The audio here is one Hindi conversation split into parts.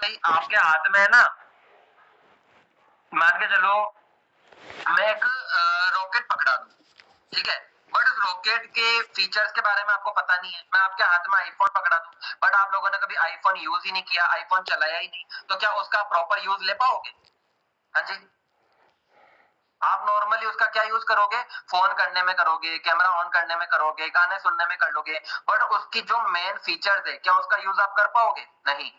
भाई आपके हाथ में है ना, मान के चलो मैं एक रॉकेट पकड़ा दूं, ठीक है, बट उस रॉकेट के फीचर्स के बारे में आपको पता नहीं है। मैं आपके हाथ में आईफोन पकड़ा दूं, बट आप लोगों ने कभी आईफोन यूज ही नहीं किया, आईफोन चलाया ही नहीं, तो क्या उसका प्रॉपर यूज ले पाओगे? हाँ जी। आप नॉर्मली उसका क्या यूज करोगे? फोन करने में करोगे, कैमरा ऑन करने में करोगे, गाने सुनने में कर लोगे, बट उसकी जो मेन फीचर्स है क्या उसका यूज आप कर पाओगे? नहीं।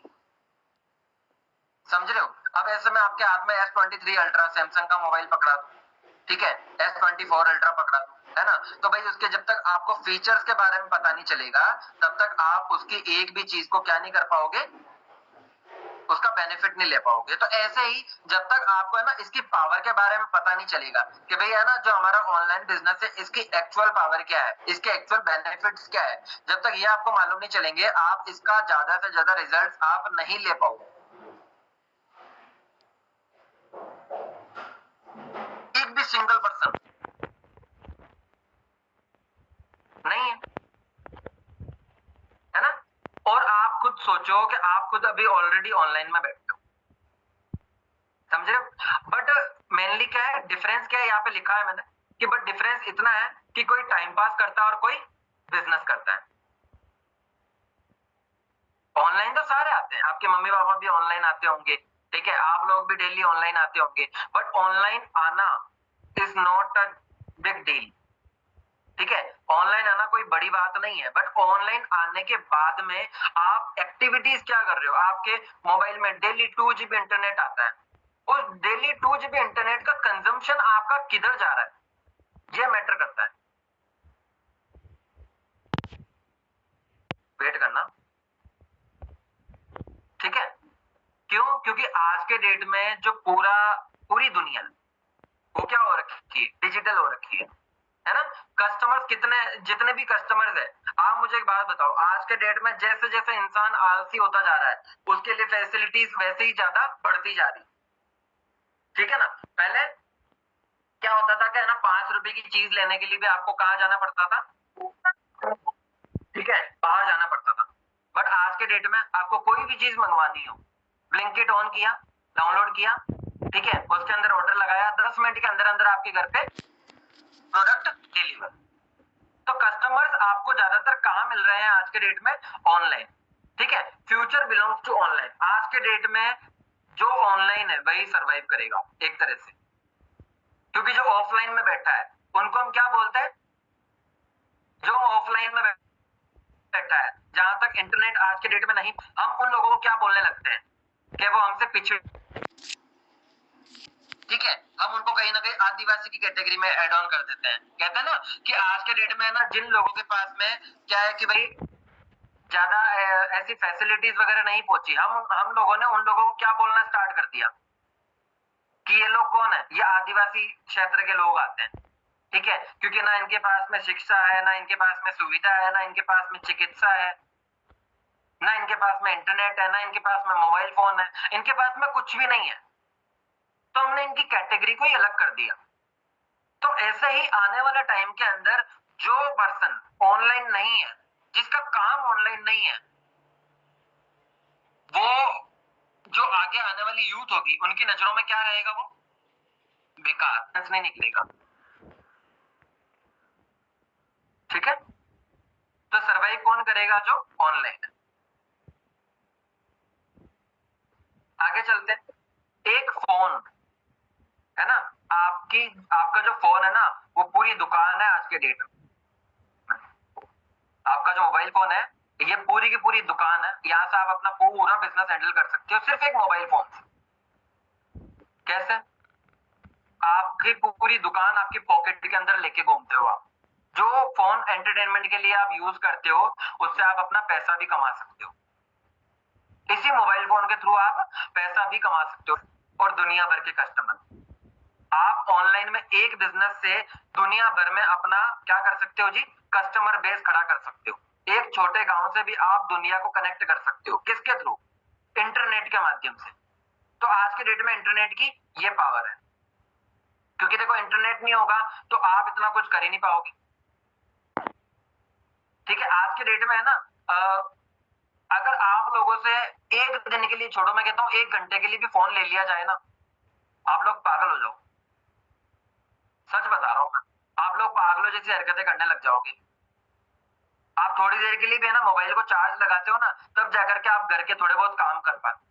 समझ रहे हो? अब ऐसे में आपके हाथ में S23 अल्ट्रा सैमसंग का मोबाइल पकड़ा दूं, ठीक है, S24 अल्ट्रा पकड़ा दूं, है ना, तो भाई उसके जब तक आपको फीचर्स के बारे में पता नहीं चलेगा तब तक आप उसकी एक भी चीज को क्या नहीं कर पाओगे, उसका बेनिफिट नहीं ले पाओगे। तो ऐसे ही जब तक आपको है ना इसकी पावर के बारे में पता नहीं चलेगा कि भाई है ना जो हमारा ऑनलाइन बिजनेस है इसकी एक्चुअल पावर क्या है, इसके एक्चुअल बेनिफिट्स क्या है, जब तक ये आपको मालूम नहीं चलेंगे आप इसका ज्यादा से ज्यादा रिजल्ट आप नहीं ले पाओगे। एक भी सिंगल पर्सन नहीं है, है ना। और आप खुद सोचो कि आप खुद अभी ऑलरेडी ऑनलाइन में बैठे हो, समझ रहे हो? बट मेनली क्या है, डिफरेंस क्या है, यहाँ पे लिखा है मैंने कि बट डिफरेंस इतना है कि कोई टाइम पास करता है और कोई बिजनेस करता है। ऑनलाइन तो सारे आते हैं, आपके मम्मी पापा भी ऑनलाइन आते होंगे, ठीक है, आप लोग भी डेली ऑनलाइन आते होंगे, बट ऑनलाइन आना is not a big deal, ठीक है। ऑनलाइन आना कोई बड़ी बात नहीं है, बट ऑनलाइन आने के बाद में आप एक्टिविटीज क्या कर रहे हो? आपके मोबाइल में डेली 2 GB इंटरनेट आता है, उस डेली 2 GB इंटरनेट का कंजम्पशन आपका किधर जा रहा है, यह मैटर करता है। वेट करना, ठीक है। क्यों? क्योंकि आज के डेट में जो पूरी दुनिया वो क्या हो रखी है, डिजिटल हो रखी है ना। कस्टमर्स कितने, जितने भी कस्टमर्स है, आप मुझे एक बात बताओ, आज के डेट में जैसे जैसे इंसान आलसी होता जा रहा है उसके लिए फैसिलिटीज वैसे ही ज्यादा बढ़ती जा रही, ठीक है ना। पहले क्या होता था कि ना 5 रुपए की चीज लेने के लिए भी आपको कहाँ जाना पड़ता था, ठीक है, बाहर जाना पड़ता था। बट आज के डेट में आपको कोई भी चीज मंगवानी हो, ब्लिंकिट ऑन किया, डाउनलोड किया, ठीक है, उसके अंदर ऑर्डर लगाया, 10 मिनट के अंदर अंदर आपके घर पे प्रोडक्ट डिलीवर। तो कस्टमर्स आपको ज्यादातर कहां मिल रहे हैं आज के डेट में? ऑनलाइन, ठीक है। Future belongs to online. आज के डेट में जो ऑनलाइन है वही सरवाइव करेगा एक तरह से, क्योंकि जो ऑफलाइन में बैठा है उनको हम क्या बोलते हैं? जो ऑफलाइन में बैठा है, जहां तक इंटरनेट आज के डेट में नहीं, हम उन लोगों को क्या बोलने लगते हैं कि वो हमसे पिछड़े, ठीक है, हम उनको कहीं ना कहीं आदिवासी की कैटेगरी में एड ऑन कर देते हैं। कहते हैं ना कि आज के डेट में है ना जिन लोगों के पास में क्या है कि भाई ज्यादा ऐसी फैसिलिटीज वगैरह नहीं पहुंची, हम लोगों ने उन लोगों को क्या बोलना स्टार्ट कर दिया कि ये लोग कौन है, ये आदिवासी क्षेत्र के लोग आते हैं, ठीक है, क्योंकि ना इनके पास में शिक्षा है, ना इनके पास में सुविधा है, ना इनके पास में चिकित्सा है, ना इनके पास में इंटरनेट है, ना इनके पास में मोबाइल फोन है, इनके पास में कुछ भी नहीं है। तो हमने इनकी कैटेगरी को ही अलग कर दिया। तो ऐसे ही आने वाले टाइम के अंदर जो पर्सन ऑनलाइन नहीं है, जिसका काम ऑनलाइन नहीं है, वो जो आगे आने वाली यूथ होगी उनकी नजरों में क्या रहेगा? वो बेकार नहीं निकलेगा, ठीक है। तो सर्वाइव कौन करेगा? जो ऑनलाइन है। आगे चलते हैं। एक फोन है ना, आपका जो फोन है ना वो पूरी दुकान है आज के डेट में। आपका जो मोबाइल फोन है ये पूरी की पूरी दुकान है, यहाँ से आप अपना पूरा बिजनेस हैंडल कर सकते हो सिर्फ एक मोबाइल फोन से। कैसे? आपकी पूरी दुकान आपकी पॉकेट के अंदर लेके घूमते हो आप। जो फोन एंटरटेनमेंट के लिए आप यूज करते हो उससे आप अपना पैसा भी कमा सकते हो, इसी मोबाइल फोन के थ्रू आप पैसा भी कमा सकते हो। और दुनिया भर के कस्टमर, आप ऑनलाइन में एक बिजनेस से दुनिया भर में अपना क्या कर सकते हो जी? कस्टमर बेस खड़ा कर सकते हो। एक छोटे गांव से भी आप दुनिया को कनेक्ट कर सकते हो, किसके थ्रू? इंटरनेट के माध्यम से। तो आज के डेट में इंटरनेट की ये पावर है, क्योंकि देखो इंटरनेट नहीं होगा तो आप इतना कुछ कर ही नहीं पाओगे, ठीक है। आज के डेट में है ना अगर आप लोग लोगों से एक दिन के लिए छोड़ो, मैं कहता हूं 1 घंटे के लिए भी फोन ले लिया जाए ना, आप लोग पागल हो जाओ। सच बता रहा हूं मैं, आप लोग पागलों जैसी हरकतें करने लग जाओगे। आप थोड़ी देर के लिए भी है ना मोबाइल को चार्ज लगाते हो ना, तब जाकर के आप घर के थोड़े बहुत काम कर पाते।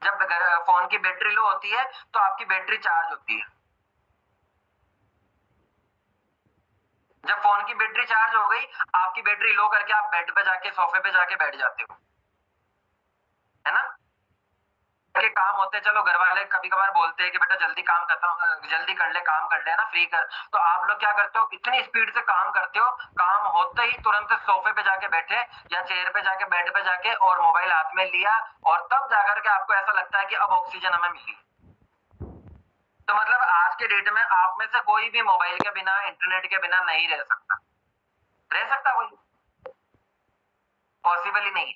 जब फोन की बैटरी लो होती है तो आपकी बैटरी चार्ज होती है। जब फोन की बैटरी चार्ज हो गई, आपकी बैटरी लो करके आप बेड पे जाके, सोफे पे जाके बैठ जाते हो, है ना। के काम होते हैं, चलो घर वाले कभी कभार बोलते हैं कि बेटा जल्दी काम खत्म, जल्दी कर ले, काम कर ले ना, फ्री कर। तो आप लोग क्या करते हो, इतनी स्पीड से काम करते हो, काम होते ही तुरंत सोफे पे जाके बैठे या चेयर पे जाके, बेड पे जाके, और मोबाइल हाथ में लिया, और तब जाकर के आपको ऐसा लगता है कि अब ऑक्सीजन हमें मिली। तो मतलब आज के डेट में आप में से कोई भी मोबाइल के बिना, इंटरनेट के बिना नहीं रह सकता। रह सकता कोई? पॉसिबल ही नहीं,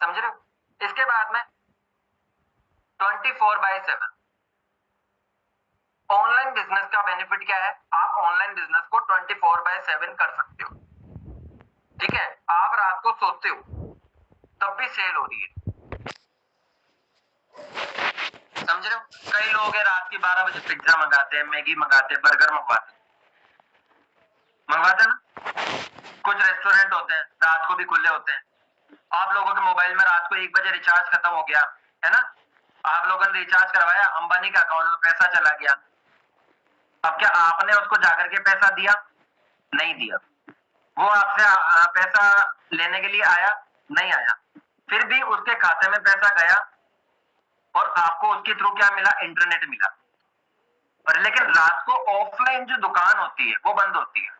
समझ रहे हो। इसके बाद में 24/7 ऑनलाइन बिजनेस का बेनिफिट क्या है, आप ऑनलाइन बिजनेस को 24/7 कर सकते हो। ठीक है, आप रात को सोते हो तब भी सेल हो रही है, समझ रहे हो। कई लोग हैं रात की 12 बजे पिज्जा मंगाते हैं, मैगी मंगाते हैं, बर्गर मंगवाते हैं ना। कुछ रेस्टोरेंट होते हैं रात को भी खुले होते हैं। आप लोगों के मोबाइल में रात को 1 बजे रिचार्ज खत्म हो गया, है ना, आप लोगों ने रिचार्ज करवाया, अंबानी का अकाउंट में पैसा चला गया। अब क्या आपने उसको जाकर के पैसा दिया? नहीं दिया। वो आपसे पैसा लेने के लिए आया? नहीं आया। फिर भी उसके खाते में पैसा गया और आपको उसके थ्रू क्या मिला? इंटरनेट मिला। और लेकिन रात को ऑफलाइन जो दुकान होती है वो बंद होती है,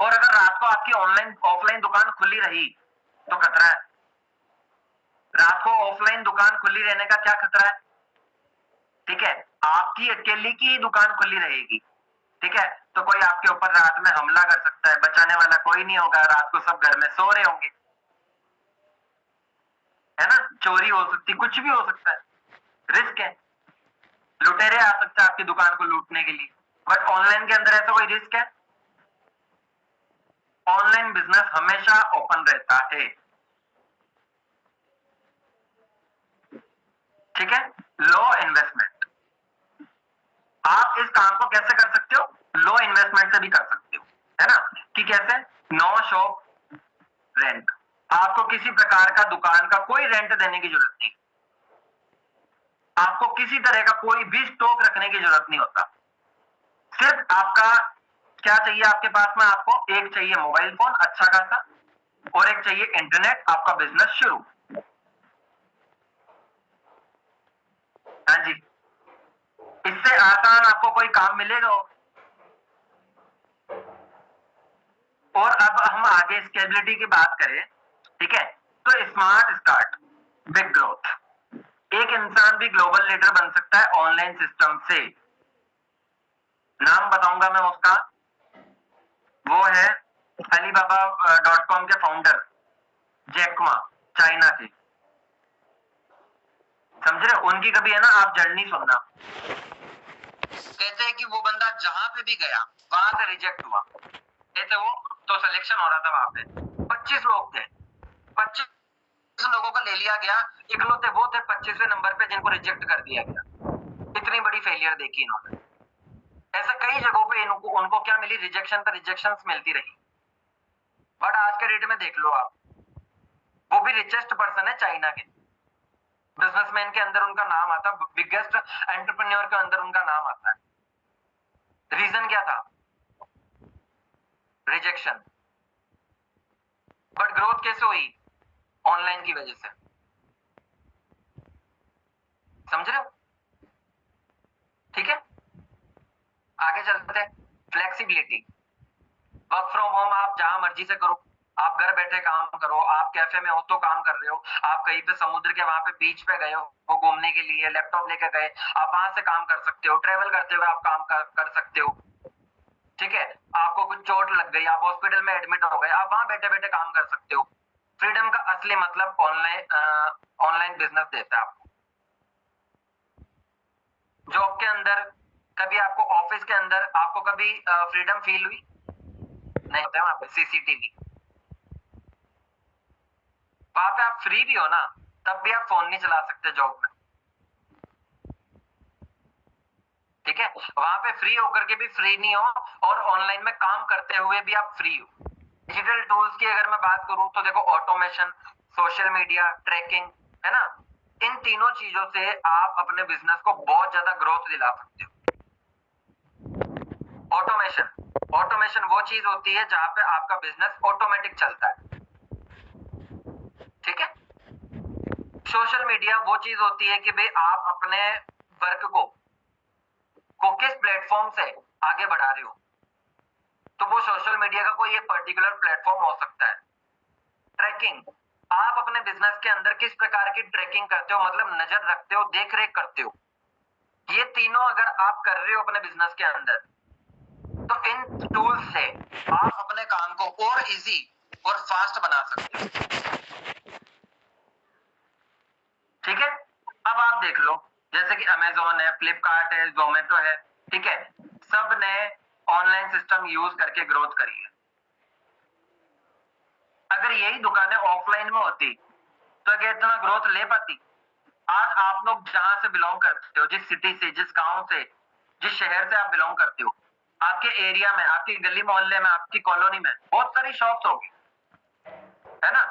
और अगर रात को आपकी ऑनलाइन ऑफलाइन दुकान खुली रही तो खतरा है। रात को ऑफलाइन दुकान खुली रहने का क्या खतरा है? ठीक है, आपकी अकेली की दुकान खुली रहेगी, ठीक है, तो कोई आपके ऊपर रात में हमला कर सकता है, बचाने वाला कोई नहीं होगा, रात को सब घर में सो रहे होंगे, है ना, चोरी हो सकती, कुछ भी हो सकता है, रिस्क है, लुटेरे आ सकते हैं आपकी दुकान को लूटने के लिए। बट ऑनलाइन के अंदर ऐसा कोई रिस्क है? ऑनलाइन बिजनेस हमेशा ओपन रहता है, ठीक है। लो इन्वेस्टमेंट, आप इस काम को कैसे कर सकते हो? लो इन्वेस्टमेंट से भी कर सकते हो, है ना, कि कैसे? नो शॉप रेंट, आपको किसी प्रकार का दुकान का कोई रेंट देने की जरूरत नहीं, आपको किसी तरह का कोई भी स्टॉक रखने की जरूरत नहीं होता। सिर्फ आपका क्या चाहिए आपके पास में? आपको एक चाहिए मोबाइल फोन अच्छा खासा, और एक चाहिए इंटरनेट, आपका बिजनेस शुरू। हाँ जी, इससे आसान आपको कोई काम मिलेगा? और अब हम आगे स्केलेबिलिटी की बात करें, ठीक है, तो स्मार्ट स्टार्ट बिग ग्रोथ, एक इंसान भी ग्लोबल लीडर बन सकता है ऑनलाइन सिस्टम से। नाम बताऊंगा मैं उसका, वो है Alibaba.com के फाउंडर जैकमा, चाइना के, समझ रहे? उनकी कभी है ना आप जर्नी सुनना, कहते हैं कि वो बंदा जहां पे भी गया वहां से रिजेक्ट हुआ, कहते वो तो सिलेक्शन हो रहा था वहां पे, 25 लोग थे, 25 लोगों को ले लिया गया, इकलौते वो थे 25वें नंबर पे जिनको रिजेक्ट कर दिया गया। इतनी बड़ी फेलियर देखी इन्होंने। ऐसे कई जगहों पे इनको उनको क्या मिली? रिजेक्शन पर रिजेक्शन मिलती रही। बट आज के डेट में देख लो आप, वो भी रिचेस्ट पर्सन है चाइना के, बिजनेसमैन के अंदर उनका नाम आता है, बिगेस्ट एंटरप्रेन्योर के अंदर उनका नाम आता है। रीजन क्या था? रिजेक्शन। बट ग्रोथ कैसे हुई? ऑनलाइन की वजह से, समझ रहे हो। ठीक है, आगे चलते हैं। फ्लेक्सिबिलिटी, वर्क फ्रॉम होम आप जहां मर्जी से करो, आप घर बैठे काम करो, आप कैफे में हो तो काम कर रहे हो, आप कहीं पे समुद्र के वहां पे बीच पे गए हो घूमने के लिए, लैपटॉप लेके गए, आप वहां से काम कर सकते हो, ट्रेवल करते हुए आप काम कर सकते हो, ठीक है। आपको कुछ चोट लग गई, आप हॉस्पिटल में एडमिट हो गए, आप वहां बैठे बैठे काम कर सकते हो। फ्रीडम का असली मतलब ऑनलाइन बिजनेस देता है आपको। जॉब के अंदर कभी आपको, ऑफिस के अंदर आपको कभी फ्रीडम फील हुई? नहीं होता है वहां पे सीसीटीवी, वहां पे आप फ्री भी हो ना, तब भी आप फोन नहीं चला सकते जॉब में। ठीक है, वहां पे फ्री होकर के भी फ्री नहीं हो, और ऑनलाइन में काम करते हुए भी आप फ्री हो। डिजिटल टूल्स की अगर मैं बात करूं तो देखो, ऑटोमेशन, सोशल मीडिया, ट्रैकिंग, है ना, इन तीनों चीजों से आप अपने बिजनेस को बहुत ज्यादा ग्रोथ दिला सकते हो। ऑटोमेशन, ऑटोमेशन वो चीज होती है जहां पे आपका बिजनेस ऑटोमेटिक चलता है। ठीक है, सोशल मीडिया वो चीज होती है कि भाई आप अपने वर्क को किस प्लेटफॉर्म से आगे बढ़ा रहे हो, तो वो सोशल मीडिया का कोई एक पर्टिकुलर प्लेटफॉर्म हो सकता है। ट्रैकिंग, आप अपने बिजनेस के अंदर किस प्रकार की ट्रैकिंग करते हो, मतलब नजर रखते हो, देख रेख करते हो। ये तीनों अगर आप कर रहे हो अपने बिजनेस के अंदर, तो इन टूल्स से आप अपने काम को और इजी और फास्ट बना सकते हो। ठीक है, अब आप देख लो, जैसे कि अमेजोन है, फ्लिपकार्ट है, जोमेटो है, ठीक है, सब ने ऑनलाइन सिस्टम यूज करके ग्रोथ करी है। अगर यही दुकानें ऑफलाइन में होती तो क्या इतना ग्रोथ ले पाती? आज आप लोग जहां से बिलोंग करते हो, जिस सिटी से, जिस गांव से, जिस शहर से आप बिलोंग करते हो, आपके एरिया में, आपकी गली मोहल्ले में, आपकी कॉलोनी में बहुत सारी शॉप्स होगी, है ना।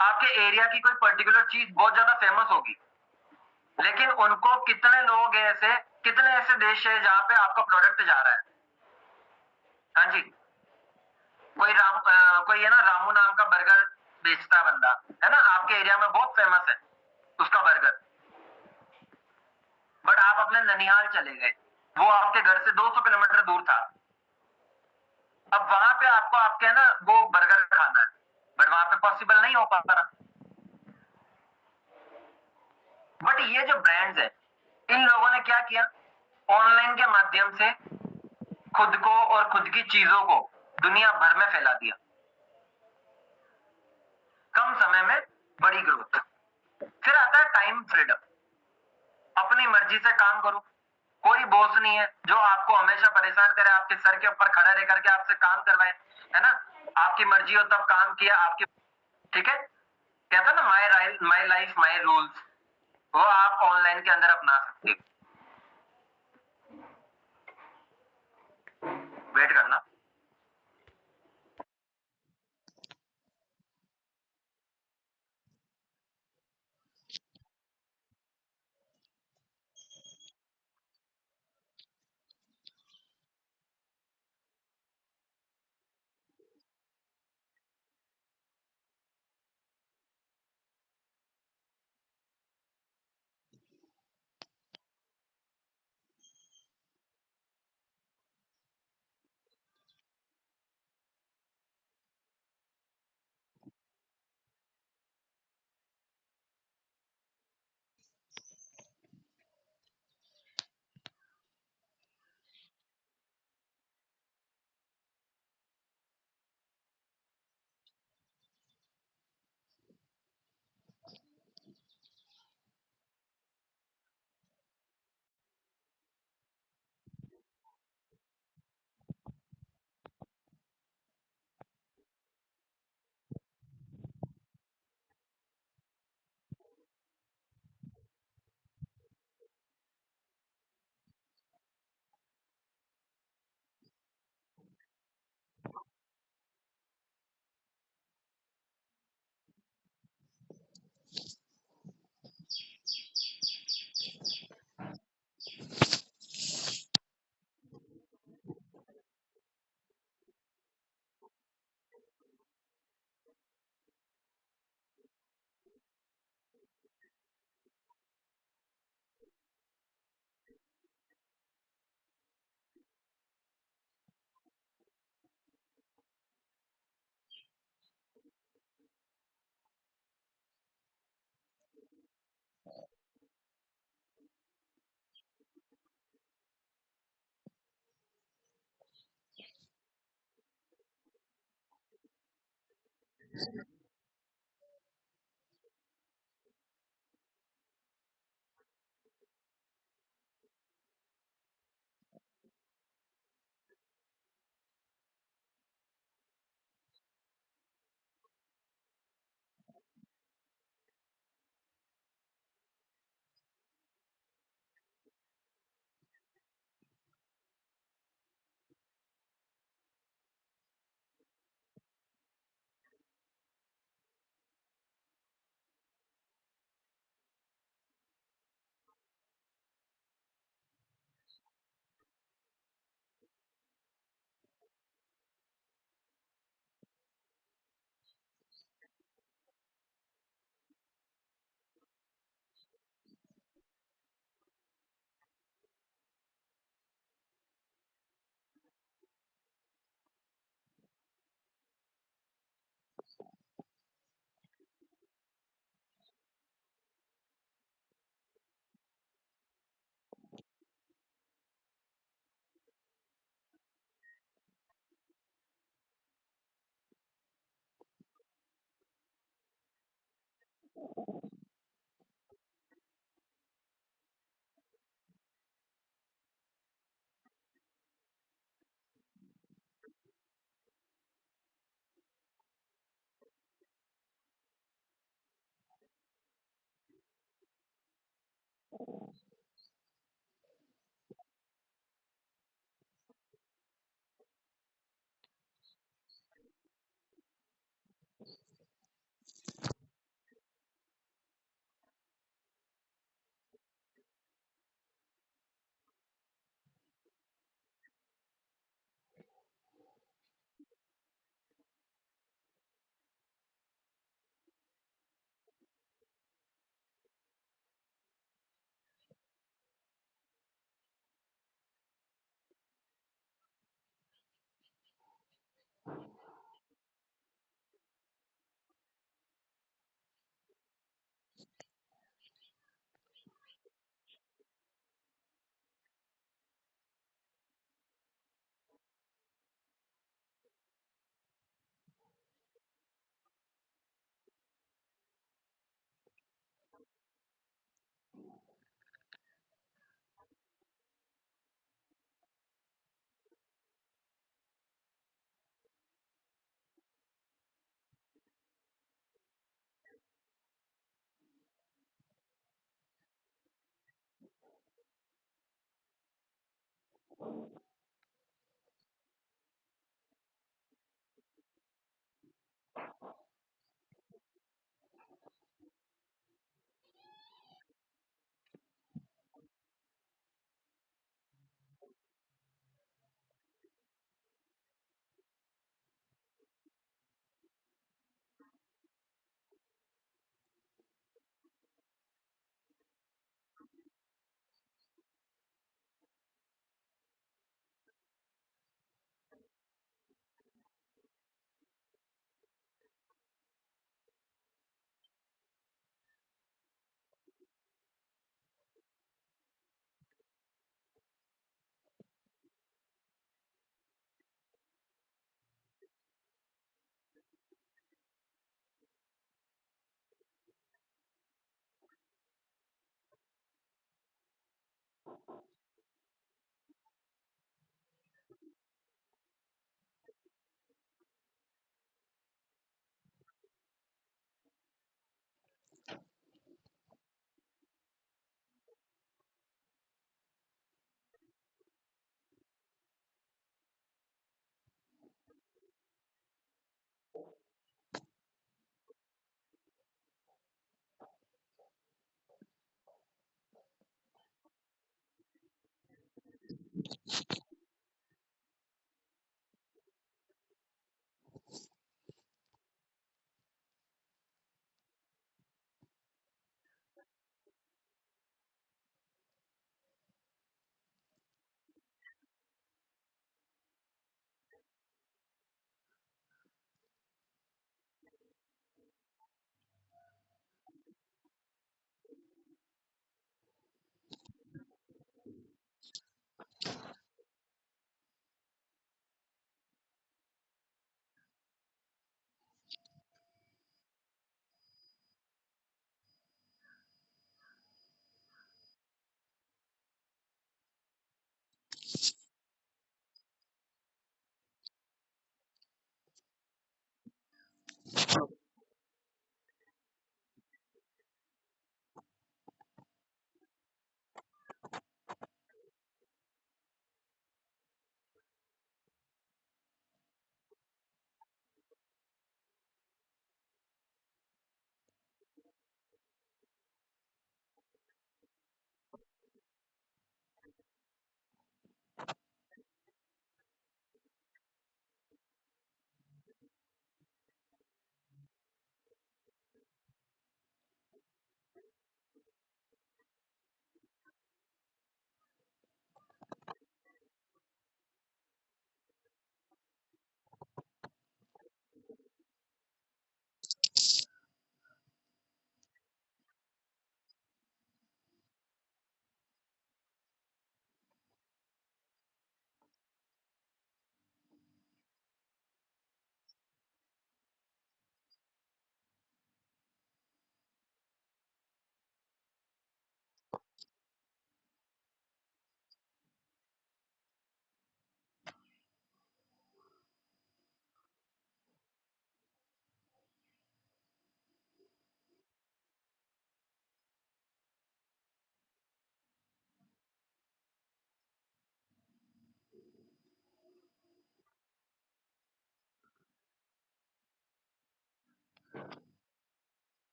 आपके एरिया की कोई पर्टिकुलर चीज बहुत ज्यादा फेमस होगी, लेकिन उनको कितने लोग ऐसे, कितने ऐसे देश है जहां पे आपका प्रोडक्ट जा रहा है। हाँ जी, कोई है ना, रामू नाम का बर्गर बेचता बंदा, है ना, आपके एरिया में बहुत फेमस है उसका बर्गर, बट आप अपने ननिहाल चले गए, वो आपके घर से 200 किलोमीटर दूर था। अब वहां पे आपको आपके है ना वो बर्गर खाना है, बट वहां पे पॉसिबल नहीं हो पा रहा। बट ये जो ब्रांड्स है, इन लोगों ने क्या किया, ऑनलाइन के माध्यम से खुद को और खुद की चीजों को दुनिया भर में फैला दिया, कम समय में बड़ी ग्रोथ। फिर आता है टाइम फ्रीडम, अपनी मर्जी से काम करो, कोई बॉस नहीं है जो आपको हमेशा परेशान करे, आपके सर के ऊपर खड़ा रह करके आपसे काम करवाए, है ना। आपकी मर्जी हो तब काम किया, आपकी, ठीक है, कहता ना, माई लाइफ माई रूल्स, वो आप ऑनलाइन के अंदर अपना सकते हो। वेट करना।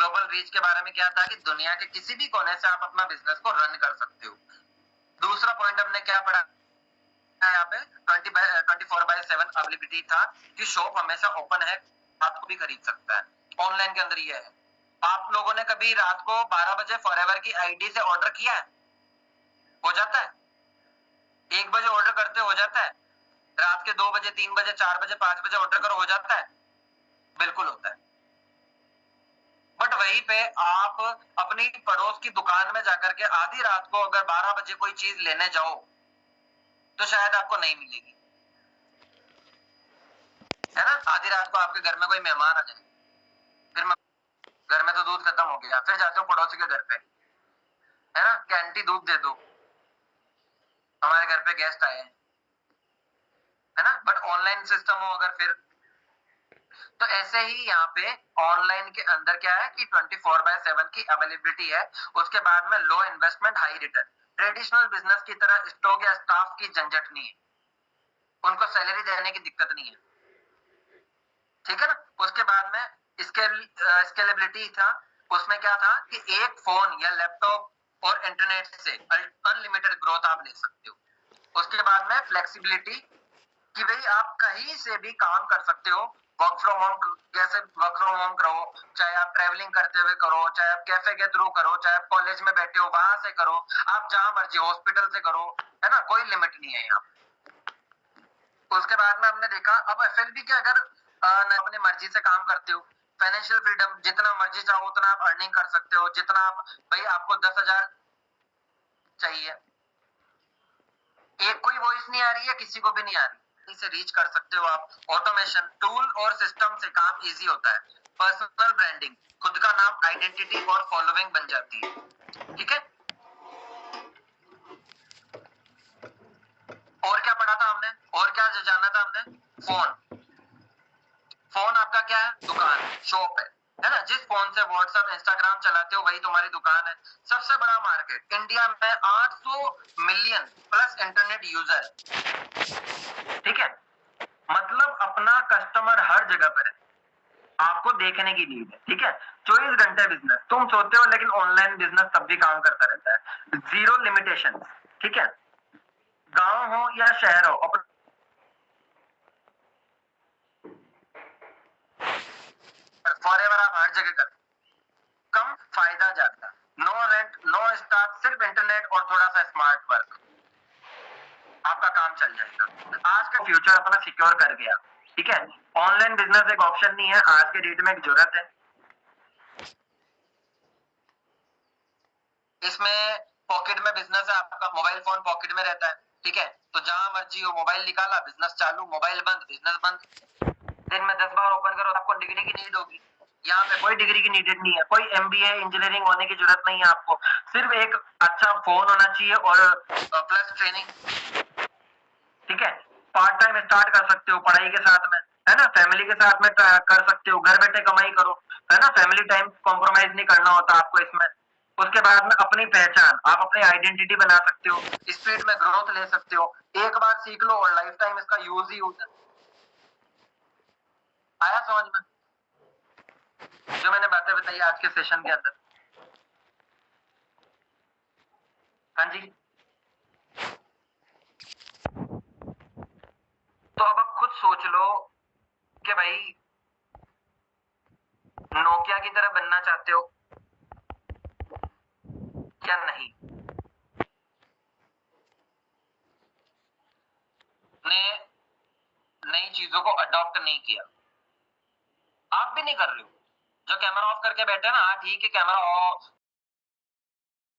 ग्लोबल रीच के बारे में क्या था कि दुनिया के किसी भी कोने से आप अपना बिजनेस को रन कर सकते हो। दूसरा पॉइंट हमने क्या पढ़ा यहाँ पे 24/7 अवेलेबिलिटी था कि शॉप हमेशा ओपन है, रात को भी खरीद सकता है। ऑनलाइन के अंदर ये है। आप लोगों ने कभी रात को 12 बजे फॉरएवर की आईडी से ऑर्डर किया है? हो जाता है। 1 बजे ऑर्डर करते हो जाता है। रात के 2 बजे 3 बजे 4 बजे 5 बजे ऑर्डर करो, हो जाता है। बिल्कुल होता है। बट वहीं पे आप अपनी पड़ोस की दुकान में जाकर के आधी रात को अगर 12 बजे कोई चीज लेने जाओ तो शायद आपको नहीं मिलेगी, है ना। आधी रात को आपके घर में कोई मेहमान आ जाए, फिर घर में तो दूध खत्म हो गया, फिर जाते हो पड़ोसी के घर पे, है ना, कैंटी दूध दे दो, हमारे घर पे गेस्ट आए हैं, है ना। बट ऑनलाइन सिस्टम हो अगर फिर तो ऐसे ही यहाँ पे ऑनलाइन के अंदर क्या है कि 24/7 की अवेलेबिलिटी है। उसके बाद में low investment high return. Traditional business की तरह स्टॉक या स्टाफ की झंझट नहीं है, उनको सैलरी देने की दिक्कत नहीं है, ठीक है ना। उसके बाद में स्केलेबिलिटी था। उसमें क्या था कि एक फोन या लैपटॉप और इंटरनेट से अनलिमिटेड ग्रोथ आप ले सकते हो। उसके बाद में फ्लेक्सिबिलिटी कि भाई आप कहीं से भी काम कर सकते हो। वर्क फ्रॉम होम, कैसे वर्क फ्रॉम होम करो, चाहे आप ट्रेवलिंग करते हुए करो, चाहे आप कैफे के थ्रू करो, चाहे आप कॉलेज में बैठे हो वहां से करो, आप जहां मर्जी हॉस्पिटल से करो, है ना, कोई लिमिट नहीं है यहाँ। उसके बाद में हमने देखा अब एफएलबी के अगर अपनी मर्जी से काम करते हो, फाइनेंशियल फ्रीडम, जितना मर्जी चाहो उतना आप अर्निंग कर सकते हो, जितना आप, भाई आपको 10,000 चाहिए, एक कोई वॉइस नहीं आ रही है, किसी को भी नहीं आ रही, इसे रीच कर सकते हो आप। ऑटोमेशन टूल और सिस्टम से काम इजी होता है। पर्सनल ब्रांडिंग, खुद का नाम, आइडेंटिटी और फॉलोइंग बन जाती है, ठीक है। और क्या पढ़ा था हमने, और क्या जाना था हमने? फोन। फोन आपका क्या है? दुकान, शॉप है ना। जिस फोन से व्हाट्सएप इंस्टाग्राम चलाते हो वही तुम्हारी दुकान है। सबसे बड़ा मार्केट इंडिया में 800 मिलियन प्लस इंटरनेट यूजर है, ठीक है। मतलब अपना कस्टमर हर जगह पर है, आपको देखने की नीड है, ठीक है। 24 घंटे बिजनेस, तुम सोते हो लेकिन ऑनलाइन बिजनेस तब भी काम करता रहता है। जीरो लिमिटेशन, ठीक है। गांव हो या शहर हो, फॉरएवर आप हर जगह कर, कम फायदा ज्यादा, नो रेंट नो स्टाफ, सिर्फ इंटरनेट और थोड़ा सा स्मार्ट वर्क, आपका काम चल जाएगा। आज का फ्यूचर अपना सिक्योर कर गया, ठीक है। ऑनलाइन बिजनेस एक ऑप्शन नहीं है, आज के डेट में एक जरूरत है। इसमें पॉकेट में बिजनेस है, आपका मोबाइल फोन पॉकेट में रहता है, ठीक है। तो जहां मर्जी हो मोबाइल निकाला, बिजनेस चालू, मोबाइल बंद, बिजनेस बंद। दिन में 10 बार ओपन करो, आपको डिग्री की नीड होगी। यहाँ पे कोई डिग्री की नीडेड नहीं है, कोई एमबीए इंजीनियरिंग होने की जरूरत नहीं है आपको। सिर्फ एक अच्छा फोन होना चाहिए और प्लस ट्रेनिंग, ठीक है। पार्ट टाइम स्टार्ट कर सकते हो पढ़ाई के साथ में, है ना। फैमिली के साथ में कर सकते हो, घर बैठे कमाई करो, है ना। फैमिली टाइम कॉम्प्रोमाइज नहीं करना होता आपको इसमें। उसके बाद में अपनी पहचान, आप अपनी आइडेंटिटी बना सकते हो, स्पीड में ग्रोथ ले सकते हो। एक बार सीख लो और लाइफ टाइम इसका यूज ही होता है। आया समझ में जो मैंने बातें बताई आज के सेशन के अंदर? हाँ जी। तो अब आप खुद सोच लो कि भाई नोकिया की तरह बनना चाहते हो या नहीं। ने नई चीजों को अडॉप्ट नहीं किया, आप भी नहीं कर रहे हो। जो कैमरा ऑफ करके बैठे ना, हाँ ठीक है कैमरा